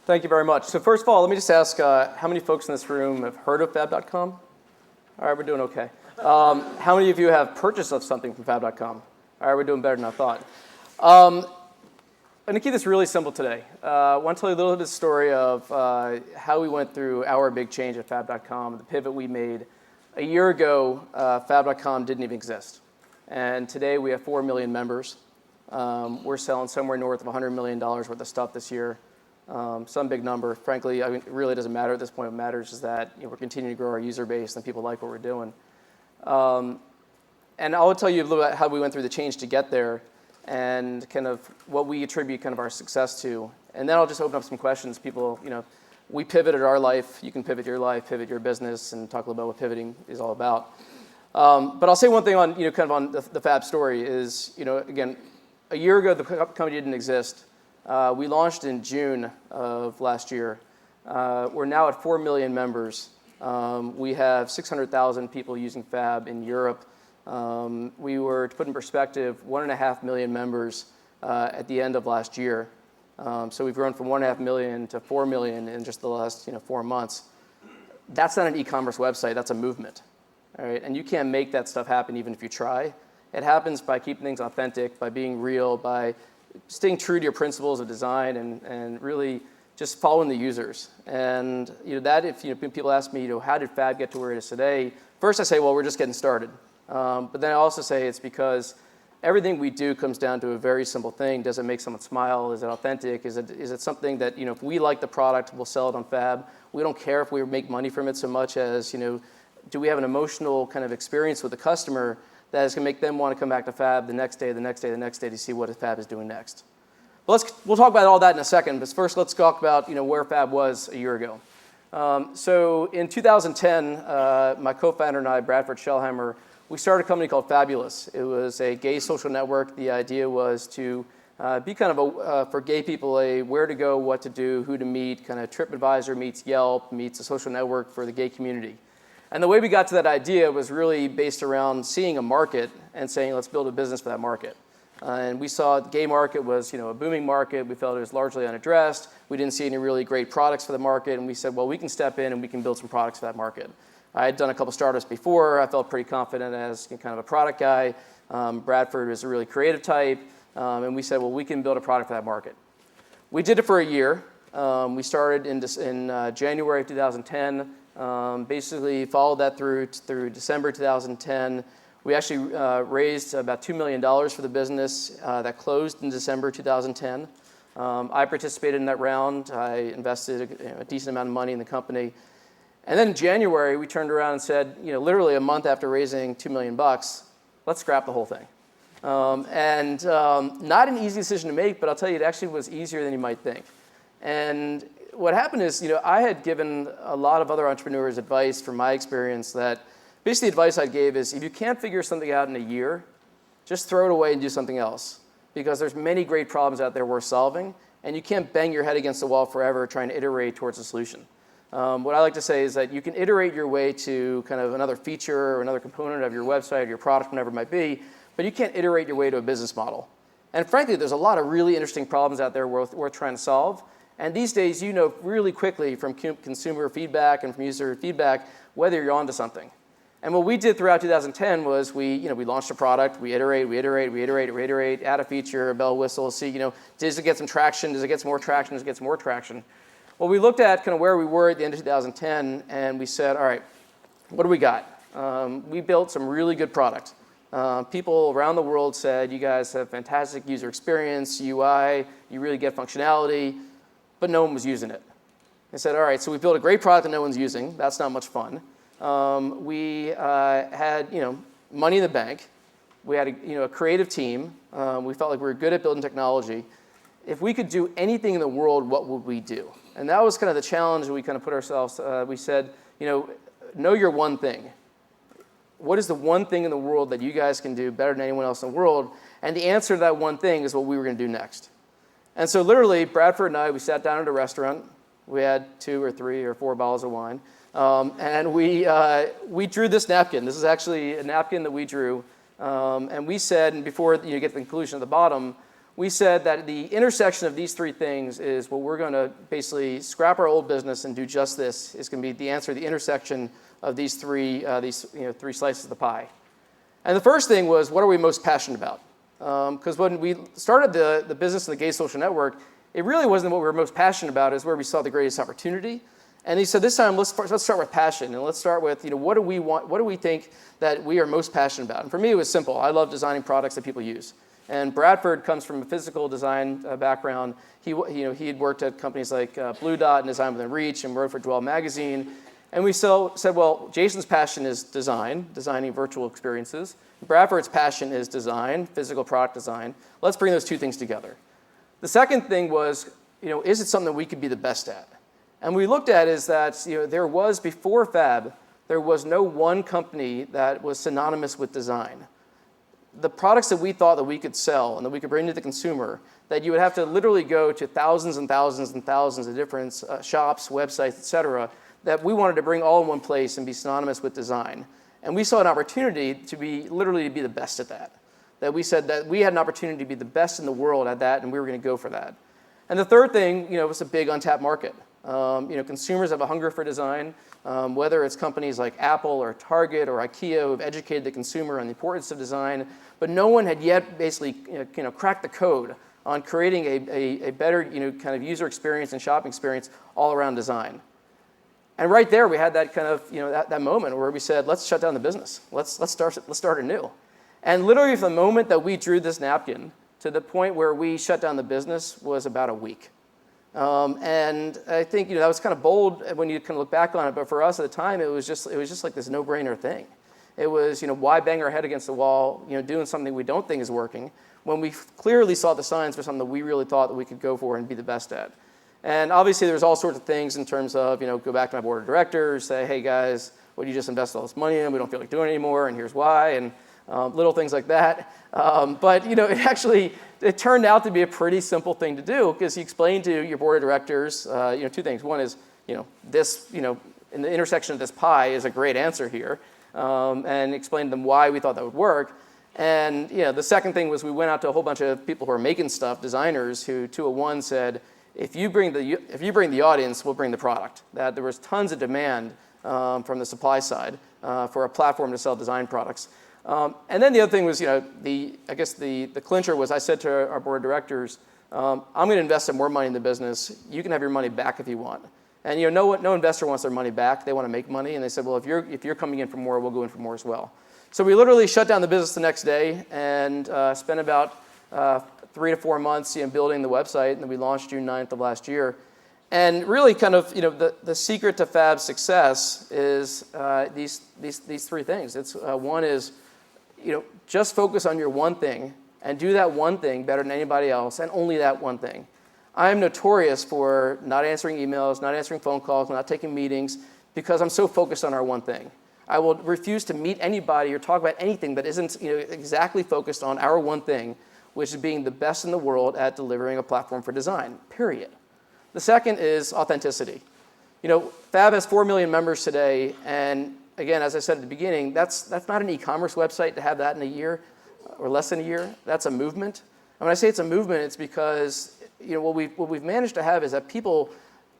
Thank you very much. So first of all, let me just ask, how many folks in this room have heard of fab.com? All right, we're doing okay. How many of you have purchased of something from fab.com? All right, we're doing better than I thought. I'm going to keep this really simple today. I want to tell you a little bit of the story of how we went through our big change at fab.com, the pivot we made. A year ago, fab.com didn't even exist. And today we have 4 million members. We're selling somewhere north of $100 million worth of stuff this year. Some big number. Frankly, I mean, it really doesn't matter at this point. What matters is that we're continuing to grow our user base and people like what we're doing. And I'll tell you a little bit how we went through the change to get there and kind of what we attribute kind of our success to. And then I'll just open up some questions. People, we pivoted our life. You can pivot your life, pivot your business, and talk a little about what pivoting is all about. But I'll say one thing on, kind of on the Fab story is, again, a year ago the company didn't exist. We launched in June of last year. We're now at 4 million members. We have 600,000 people using Fab in Europe. We were, to put in perspective, 1.5 million members at the end of last year. So we've grown from 1.5 million to 4 million in just the last 4 months. That's not an e-commerce website. That's a movement. All right? And you can't make that stuff happen even if you try. It happens by keeping things authentic, by being real, by staying true to your principles of design and really just following the users. And that if people ask me, how did Fab get to where it is today? First I say, well, we're just getting started. But then I also say it's because everything we do comes down to a very simple thing. Does it make someone smile? Is it authentic? Is it something that, if we like the product, we'll sell it on Fab. We don't care if we make money from it so much as, do we have an emotional kind of experience with the customer that is going to make them want to come back to Fab the next day, the next day, the next day to see what Fab is doing next. But we'll talk about all that in a second. But first, let's talk about where Fab was a year ago. So in 2010, my co-founder and I, Bradford Shellhammer, we started a company called Fabulous. It was a gay social network. The idea was to be kind of for gay people a where to go, what to do, who to meet, kind of TripAdvisor meets Yelp meets a social network for the gay community. And the way we got to that idea was really based around seeing a market and saying, let's build a business for that market. And we saw the gay market was a booming market. We felt it was largely unaddressed. We didn't see any really great products for the market. And we said, well, we can step in and we can build some products for that market. I had done a couple startups before. I felt pretty confident as kind of a product guy. Bradford is a really creative type. And we said, well, we can build a product for that market. We did it for a year. We started in January of 2010. Basically followed that through December 2010. We actually raised about $2 million for the business that closed in December 2010. I participated in that round. I invested a decent amount of money in the company. And then in January, we turned around and said, literally a month after raising $2 million, let's scrap the whole thing. Not an easy decision to make, but I'll tell you, it actually was easier than you might think. And what happened is, I had given a lot of other entrepreneurs advice from my experience that basically the advice I gave is if you can't figure something out in a year, just throw it away and do something else. Because there's many great problems out there worth solving, and you can't bang your head against the wall forever trying to iterate towards a solution. What I like to say is that you can iterate your way to kind of another feature or another component of your website or your product, whatever it might be, but you can't iterate your way to a business model. And frankly, there's a lot of really interesting problems out there worth trying to solve. And these days, really quickly from consumer feedback and from user feedback whether you're onto something. And what we did throughout 2010 was we launched a product, we iterate, add a feature, a bell whistle, see, does it get some traction, does it get some more traction, does it get some more traction? Well, we looked at kind of where we were at the end of 2010, and we said, all right, what do we got? We built some really good product. People around the world said, you guys have fantastic user experience, UI, you really get functionality, but no one was using it. They said, all right, so we built a great product that no one's using. That's not much fun. We had money in the bank. We had a creative team. We felt like we were good at building technology. If we could do anything in the world, what would we do? And that was kind of the challenge we kind of put ourselves. We said, know your one thing. What is the one thing in the world that you guys can do better than anyone else in the world? And the answer to that one thing is what we were going to do next. And so literally, Bradford and I, we sat down at a restaurant. We had 2 or 3 or 4 bottles of wine. And we drew this napkin. This is actually a napkin that we drew. And we said, and before you get to the conclusion at the bottom, we said that the intersection of these three things is what we're going to basically scrap our old business and do just this. Is going to be the answer, the intersection of these three three slices of the pie. And the first thing was, what are we most passionate about? Because when we started the business of the Gay Social Network, it really wasn't what we were most passionate about. It was where we saw the greatest opportunity. And he said, this time, let's start with passion, and let's start with, what do we want? What do we think that we are most passionate about? And for me, it was simple. I love designing products that people use. And Bradford comes from a physical design background. He had worked at companies like Blue Dot and Design Within Reach, and wrote for Dwell Magazine. And we said, well, Jason's passion is designing virtual experiences. Bradford's passion is design, physical product design. Let's bring those two things together. The second thing was, is it something that we could be the best at? And we looked at is that there was, before Fab, there was no one company that was synonymous with design. The products that we thought that we could sell and that we could bring to the consumer, that you would have to literally go to thousands and thousands and thousands of different shops, websites, et cetera, that we wanted to bring all in one place and be synonymous with design. And we saw an opportunity to be the best at that. That we said that we had an opportunity to be the best in the world at that, and we were going to go for that. And the third thing, was a big untapped market. Consumers have a hunger for design, whether it's companies like Apple or Target or IKEA who have educated the consumer on the importance of design, but no one had yet basically cracked the code on creating a better kind of user experience and shopping experience all around design. And right there, we had that kind of that moment where we said, let's shut down the business. Let's start anew. And literally, from the moment that we drew this napkin to the point where we shut down the business was about a week. And I think that was kind of bold when you kind of look back on it, but for us at the time, it was just like this no-brainer thing. It was why bang our head against the wall, doing something we don't think is working when we clearly saw the signs for something that we really thought that we could go for and be the best at. And obviously, there's all sorts of things in terms of go back to my board of directors, say, hey guys, what did you just invest all this money in? We don't feel like doing it anymore, and here's why, and little things like that. But it turned out to be a pretty simple thing to do, because he explained to your board of directors, two things. One is, this, in the intersection of this pie is a great answer here, and explained to them why we thought that would work. And the second thing was we went out to a whole bunch of people who are making stuff, designers, who 201 said, if you bring the audience, we'll bring the product. That there was tons of demand from the supply side for a platform to sell design products. And then the other thing was, the clincher was I said to our board of directors, I'm going to invest some more money in the business. You can have your money back if you want. And no investor wants their money back. They want to make money. And they said, well, if you're coming in for more, we'll go in for more as well. So we literally shut down the business the next day and spent about 3 to 4 months building the website. And then we launched June 9th of last year. And really kind of, the secret to Fab's success is these three things. It's one is, just focus on your one thing and do that one thing better than anybody else, and only that one thing. I am notorious for not answering emails, not answering phone calls, not taking meetings, because I'm so focused on our one thing. I will refuse to meet anybody or talk about anything that isn't exactly focused on our one thing, which is being the best in the world at delivering a platform for design, period. The second is authenticity. Fab has 4 million members today, and again, as I said at the beginning, that's not an e-commerce website to have that in a year or less than a year. That's a movement. And when I say it's a movement, it's because what we've managed to have is that people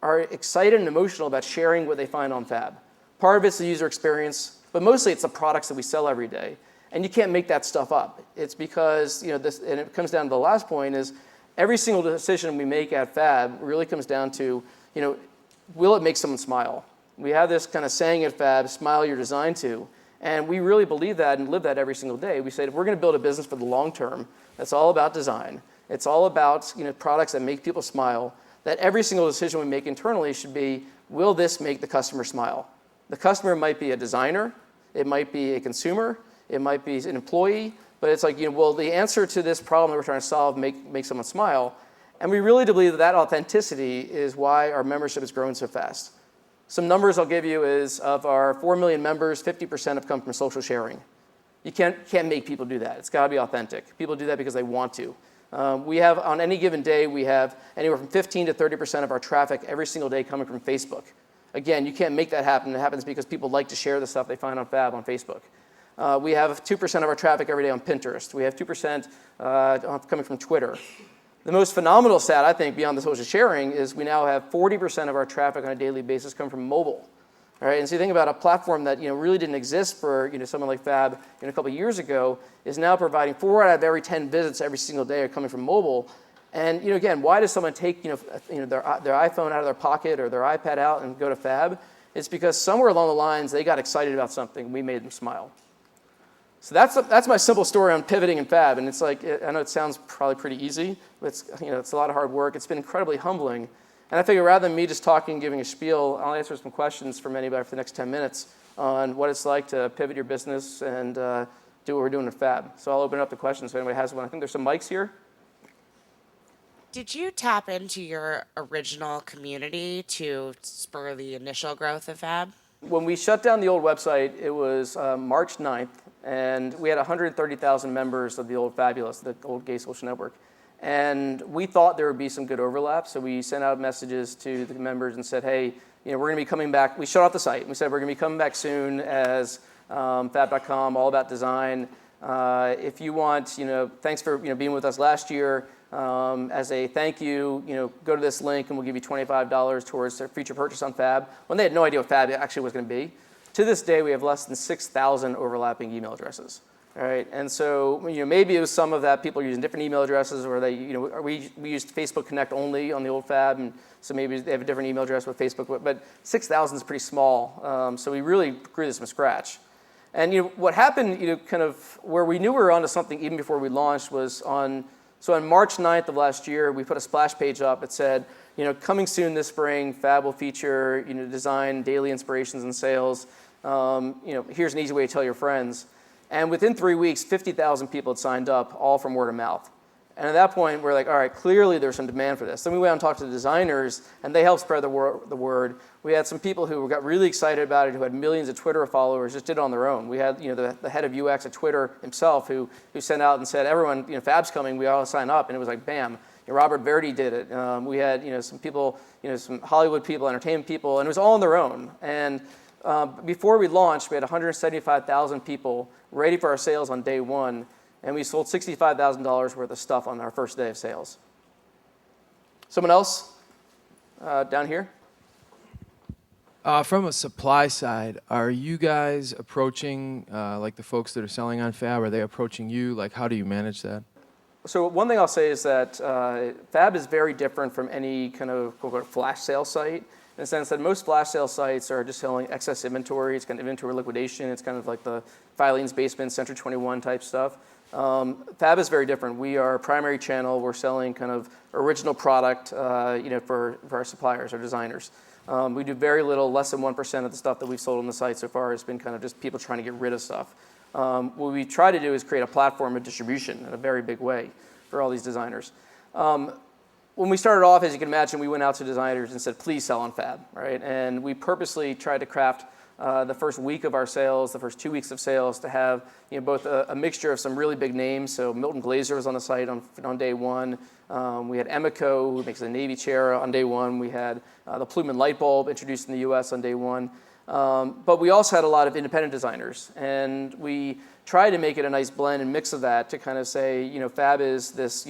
are excited and emotional about sharing what they find on Fab. Part of it's the user experience, but mostly it's the products that we sell every day. And you can't make that stuff up. It's because, this, and it comes down to the last point, is every single decision we make at Fab really comes down to, will it make someone smile? We have this kind of saying at Fab, smile you're designed to. And we really believe that and live that every single day. We say, if we're going to build a business for the long term, that's all about design. It's all about products that make people smile. That every single decision we make internally should be, will this make the customer smile? The customer might be a designer. It might be a consumer. It might be an employee. But it's like, will the answer to this problem that we're trying to solve make someone smile? And we really believe that authenticity is why our membership has grown so fast. Some numbers I'll give you is, of our 4 million members, 50% have come from social sharing. You can't make people do that. It's got to be authentic. People do that because they want to. We have, on any given day, we have anywhere from 15 to 30% of our traffic every single day coming from Facebook. Again, you can't make that happen. It happens because people like to share the stuff they find on Fab on Facebook. We have 2% of our traffic every day on Pinterest. We have 2% coming from Twitter. The most phenomenal stat, I think, beyond the social sharing is we now have 40% of our traffic on a daily basis come from mobile. All right, and so you think about a platform that really didn't exist for someone like Fab a couple of years ago is now providing 4 out of every 10 visits every single day are coming from mobile. And again, why does someone take their iPhone out of their pocket or their iPad out and go to Fab? It's because somewhere along the lines they got excited about something. We made them smile. So that's my simple story on pivoting and Fab. And it's like, I know it sounds probably pretty easy, but it's a lot of hard work. It's been incredibly humbling. And I figure rather than me just talking and giving a spiel, I'll answer some questions from anybody for the next 10 minutes on what it's like to pivot your business and do what we're doing at Fab. So I'll open up the questions if anybody has one. I think there's some mics here. Did you tap into your original community to spur the initial growth of Fab? When we shut down the old website, it was March 9th, and we had 130,000 members of the old Fabulous, the old gay social network. And we thought there would be some good overlap, so we sent out messages to the members and said, hey, we're going to be coming back. We shut off the site, and we said we're going to be coming back soon as fab.com, all about design. If you want, thanks for being with us last year. As a thank you, go to this link and we'll give you $25 towards a future purchase on Fab. When they had no idea what Fab actually was going to be. To this day, we have less than 6,000 overlapping email addresses. All right, and so maybe it was some of that people are using different email addresses, or we used Facebook Connect only on the old Fab, and so maybe they have a different email address with Facebook. But 6,000 is pretty small, so we really grew this from scratch. And what happened, kind of where we knew we were onto something even before we launched was on March 9th of last year, we put a splash page up that said, coming soon this spring, Fab will feature design, daily inspirations, and sales. Here's an easy way to tell your friends. And within 3 weeks, 50,000 people had signed up, all from word of mouth. And at that point, we're like, all right, clearly there's some demand for this. Then we went out and talked to the designers, and they helped spread the word. We had some people who got really excited about it, who had millions of Twitter followers, just did it on their own. We had the head of UX at Twitter himself who sent out and said, everyone, Fab's coming, we all sign up. And it was like, bam. Robert Verdi did it. We had some people, some Hollywood people, entertainment people, and it was all on their own. And before we launched, we had 175,000 people ready for our sales on day one, and we sold $65,000 worth of stuff on our first day of sales. Someone else down here? From a supply side, are you guys approaching, like the folks that are selling on Fab, are they approaching you? Like, how do you manage that? So one thing I'll say is that Fab is very different from any kind of quote-unquote flash sale site, in the sense that most flash sale sites are just selling excess inventory. It's kind of inventory liquidation. It's kind of like the Filene's Basement, Century 21 type stuff. Fab is very different. We are a primary channel. We're selling kind of original product for our suppliers, our designers. We do very little, less than 1% of the stuff that we've sold on the site so far has been kind of just people trying to get rid of stuff. What we try to do is create a platform of distribution in a very big way for all these designers. When we started off, as you can imagine, we went out to designers and said, please sell on Fab, right? And we purposely tried to craft the first week of our sales, the first 2 weeks of sales, to have both a mixture of some really big names. So Milton Glaser was on the site on day one. We had Emeco, who makes the Navy chair, on day one. We had the Plumen light bulb introduced in the US on day one. But we also had a lot of independent designers. And we tried to make it a nice blend and mix of that to kind of say, Fab is this,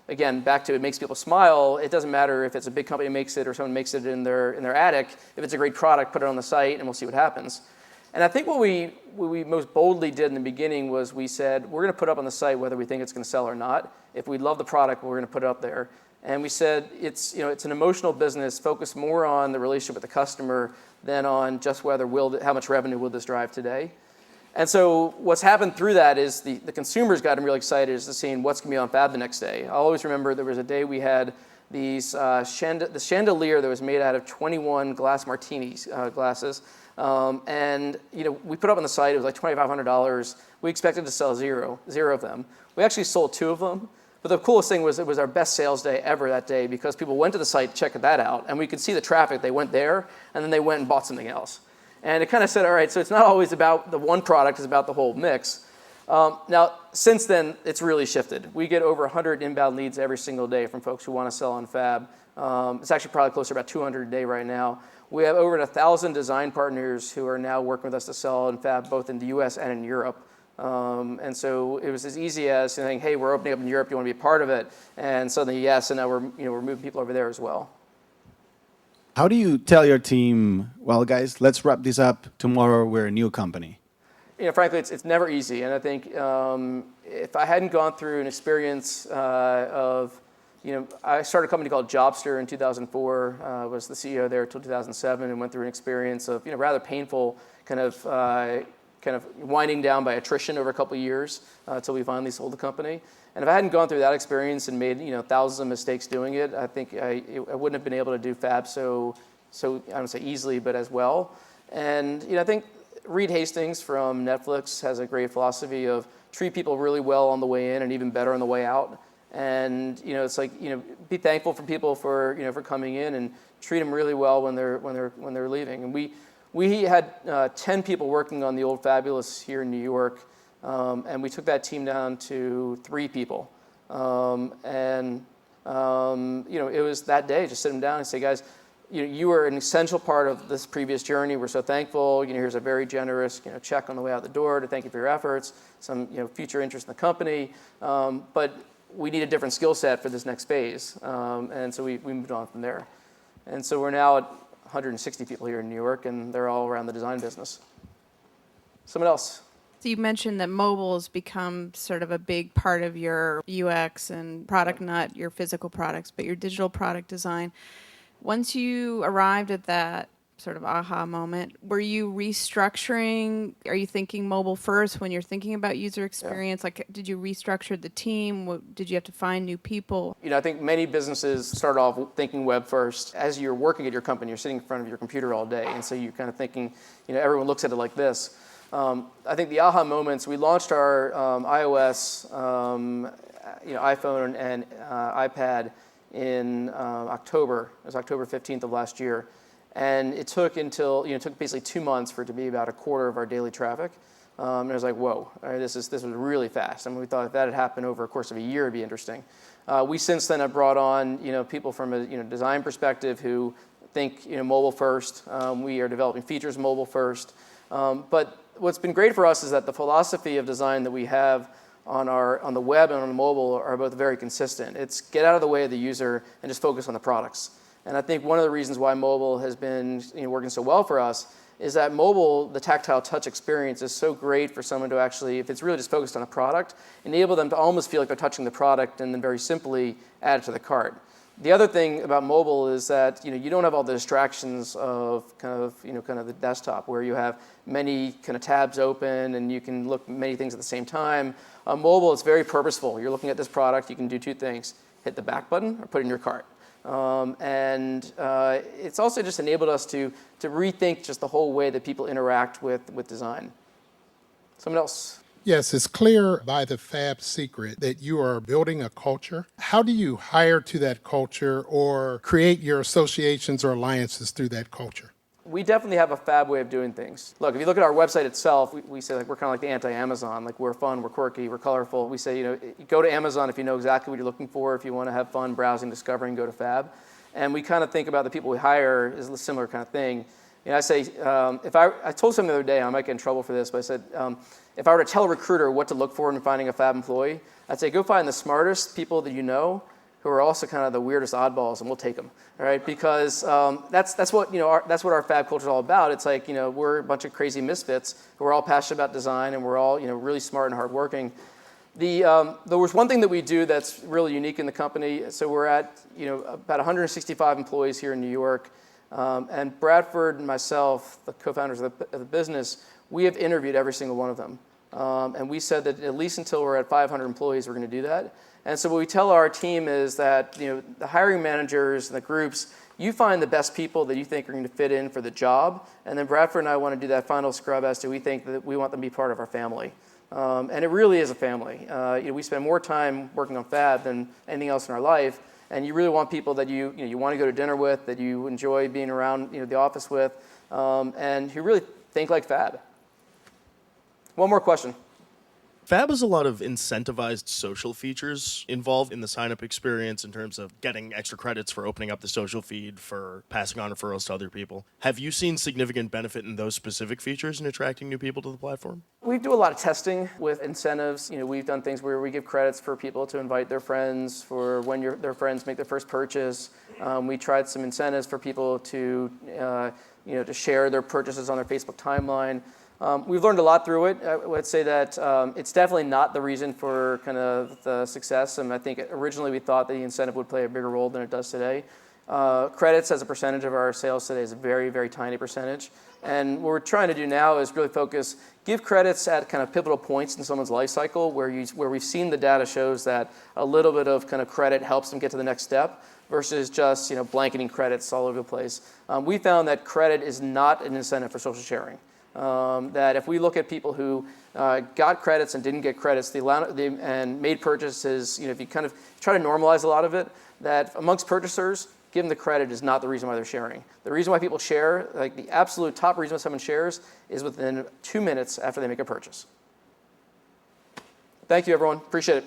again, back to it makes people smile. It doesn't matter if it's a big company that makes it or someone makes it in their attic. If it's a great product, put it on the site and we'll see what happens. And I think what we most boldly did in the beginning was we said, we're going to put up on the site whether we think it's going to sell or not. If we love the product, we're going to put it up there. And we said it's an emotional business, focus more on the relationship with the customer than on just how much revenue will this drive today. And so what's happened through that is the consumers got really excited as to seeing what's going to be on Fab the next day. I'll always remember there was a day we had the chandelier that was made out of 21 glass martinis glasses. And we put up on the site, it was like $2,500. We expected to sell zero of them. We actually sold 2 of them. But the coolest thing was it was our best sales day ever that day because people went to the site to check that out. And we could see the traffic. They went there, and then they went and bought something else. And it kind of said, all right, so it's not always about the one product, it's about the whole mix. Now, since then, it's really shifted. We get over 100 inbound leads every single day from folks who want to sell on Fab. It's actually probably closer to about 200 a day right now. We have over 1,000 design partners who are now working with us to sell on Fab, both in the US and in Europe. And so it was as easy as saying, hey, we're opening up in Europe, you want to be a part of it? And suddenly, yes, and now we're moving people over there as well. How do you tell your team, well, guys, let's wrap this up. Tomorrow we're a new company? Frankly, it's never easy. And I think if I hadn't gone through an experience I started a company called Jobster in 2004, was the CEO there until 2007, and went through an experience of rather painful kind of winding down by attrition over a couple of years until we finally sold the company. And if I hadn't gone through that experience and made thousands of mistakes doing it, I think I wouldn't have been able to do Fab so I don't say easily, but as well. And I think Reed Hastings from Netflix has a great philosophy of treat people really well on the way in and even better on the way out. And it's like be thankful for people for for coming in and treat them really well when they're leaving. And we had 10 people working on the Old Fabulous here in New York, and we took that team down to 3 people. It was that day just sit them down and say, guys, you were an essential part of this previous journey. We're so thankful. Here's a very generous check on the way out the door to thank you for your efforts, some future interest in the company, but we need a different skill set for this next phase. And so we moved on from there. And so we're now at 160 people here in New York, and they're all around the design business. Someone else? So you mentioned that mobile has become sort of a big part of your UX and product, not your physical products, but your digital product design. Once you arrived at that sort of aha moment, were you restructuring? Are you thinking mobile first when you're thinking about user experience? Yeah. Like, did you restructure the team? Did you have to find new people? I think many businesses start off thinking web first. As you're working at your company, you're sitting in front of your computer all day, and so you're kind of thinking, everyone looks at it like this. I think the aha moments, we launched our iOS, iPhone and iPad in October. It was October 15th of last year. And it took took basically 2 months for it to be about a quarter of our daily traffic. And it was like, whoa, this was really fast. I mean, we thought if that had happened over a course of a year, it'd be interesting. We since then have brought on, people from a design perspective who think, mobile first. We are developing features mobile first. But what's been great for us is that the philosophy of design that we have on the web and on the mobile are both very consistent. It's get out of the way of the user and just focus on the products. And I think one of the reasons why mobile has been working so well for us is that mobile, the tactile touch experience is so great for someone to actually, if it's really just focused on the product, enable them to almost feel like they're touching the product and then very simply add it to the cart. The other thing about mobile is that you don't have all the distractions of kind of the desktop where you have many kind of tabs open and you can look at many things at the same time. On mobile, it's very purposeful. You're looking at this product, you can do 2 things: hit the back button or put it in your cart. It's also just enabled us to rethink just the whole way that people interact with design. Someone else? Yes, it's clear by the Fab secret that you are building a culture. How do you hire to that culture or create your associations or alliances through that culture? We definitely have a Fab way of doing things. Look, if you look at our website itself, we say like we're kind of like the anti-Amazon. Like we're fun, we're quirky, we're colorful. We say, go to Amazon if you know exactly what you're looking for. If you want to have fun browsing, discovering, go to Fab. And we kind of think about the people we hire as a similar kind of thing. I say, I told someone the other day, I might get in trouble for this, but I said, if I were to tell a recruiter what to look for in finding a Fab employee, I'd say go find the smartest people that you know who are also kind of the weirdest oddballs, and we'll take them, all right? Because that's what our Fab culture is all about. It's like we're a bunch of crazy misfits who are all passionate about design, and we're all really smart and hardworking. There was one thing that we do that's really unique in the company. So we're at about 165 employees here in New York, and Bradford and myself, the co-founders of the business, we have interviewed every single one of them. And we said that at least until we're at 500 employees, we're going to do that. And so what we tell our team is that the hiring managers and the groups, you find the best people that you think are going to fit in for the job. And then Bradford and I want to do that final scrub as to we think that we want them to be part of our family. And it really is a family. We spend more time working on Fab than anything else in our life. And you really want people that you want to go to dinner with, that you enjoy being around the office with, and who really think like Fab. One more question. Fab has a lot of incentivized social features involved in the sign-up experience in terms of getting extra credits for opening up the social feed, for passing on referrals to other people. Have you seen significant benefit in those specific features in attracting new people to the platform? We do a lot of testing with incentives. We've done things where we give credits for people to invite their friends, for when their friends make their first purchase. We tried some incentives for people to, to share their purchases on their Facebook timeline. We've learned a lot through it. I would say that it's definitely not the reason for kind of the success. And I think originally we thought the incentive would play a bigger role than it does today. Credits as a percentage of our sales today is a very, very tiny percentage. And what we're trying to do now is really give credits at kind of pivotal points in someone's life cycle where we've seen the data shows that a little bit of kind of credit helps them get to the next step versus just blanketing credits all over the place. We found that credit is not an incentive for social sharing. That if we look at people who got credits and didn't get credits, and made purchases, if you kind of try to normalize a lot of it, that amongst purchasers, giving the credit is not the reason why they're sharing. The reason why people share, like the absolute top reason why someone shares, is within 2 minutes after they make a purchase. Thank you, everyone. Appreciate it.